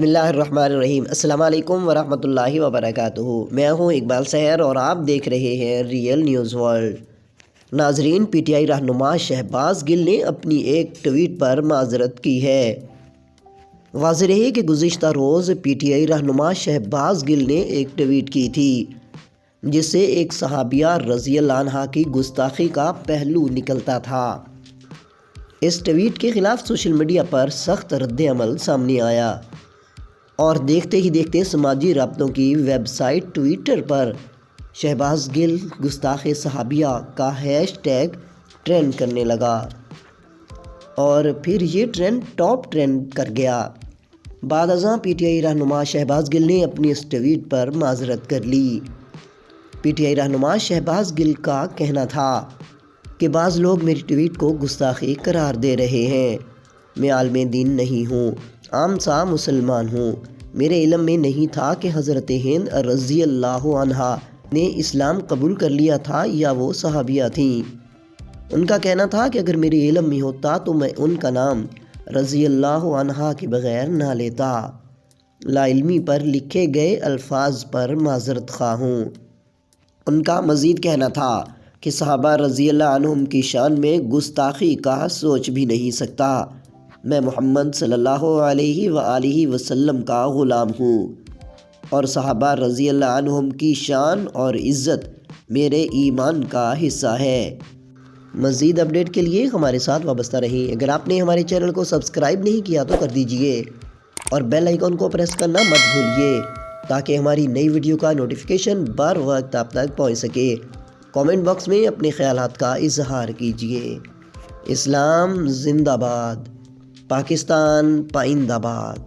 بسم اللہ الرحمن الرحیم۔ السلام علیکم ورحمۃ اللہ وبرکاتہ۔ میں ہوں اقبال سحر اور آپ دیکھ رہے ہیں ریئل نیوز ورلڈ۔ ناظرین، پی ٹی آئی رہنما شہباز گل نے اپنی ایک ٹویٹ پر معذرت کی ہے۔ واضح رہے کہ گزشتہ روز پی ٹی آئی رہنما شہباز گل نے ایک ٹویٹ کی تھی جس سے ایک صحابیہ رضی اللہ عنہا کی گستاخی کا پہلو نکلتا تھا۔ اس ٹویٹ کے خلاف سوشل میڈیا پر سخت رد عمل سامنے آیا اور دیکھتے ہی دیکھتے سماجی رابطوں کی ویب سائٹ ٹویٹر پر شہباز گل گستاخ صحابیہ کا ہیش ٹیگ ٹرینڈ کرنے لگا اور پھر یہ ٹرینڈ ٹاپ ٹرینڈ کر گیا۔ بعد ازاں پی ٹی آئی رہنما شہباز گل نے اپنی اس ٹویٹ پر معذرت کر لی۔ پی ٹی آئی رہنما شہباز گل کا کہنا تھا کہ بعض لوگ میری ٹویٹ کو گستاخی قرار دے رہے ہیں۔ میں عالم دین نہیں ہوں، عام سا مسلمان ہوں۔ میرے علم میں نہیں تھا کہ حضرت ہند رضی اللہ عنہا نے اسلام قبول کر لیا تھا یا وہ صحابیہ تھیں۔ ان کا کہنا تھا کہ اگر میرے علم میں ہوتا تو میں ان کا نام رضی اللہ عنہا کے بغیر نہ لیتا۔ لا علمی پر لکھے گئے الفاظ پر معذرت خواہ ہوں۔ ان کا مزید کہنا تھا کہ صحابہ رضی اللہ عنہم کی شان میں گستاخی کا سوچ بھی نہیں سکتا۔ میں محمد صلی اللہ علیہ وآلہ وسلم کا غلام ہوں اور صحابہ رضی اللہ عنہم کی شان اور عزت میرے ایمان کا حصہ ہے۔ مزید اپڈیٹ کے لیے ہمارے ساتھ وابستہ رہیں۔ اگر آپ نے ہمارے چینل کو سبسکرائب نہیں کیا تو کر دیجئے اور بیل آئیکن کو پریس کرنا مت بھولیے تاکہ ہماری نئی ویڈیو کا نوٹیفیکیشن بر وقت آپ تک پہنچ سکے۔ کامنٹ باکس میں اپنے خیالات کا اظہار کیجیے۔ اسلام زندہ باد، پاکستان پائندہ باد۔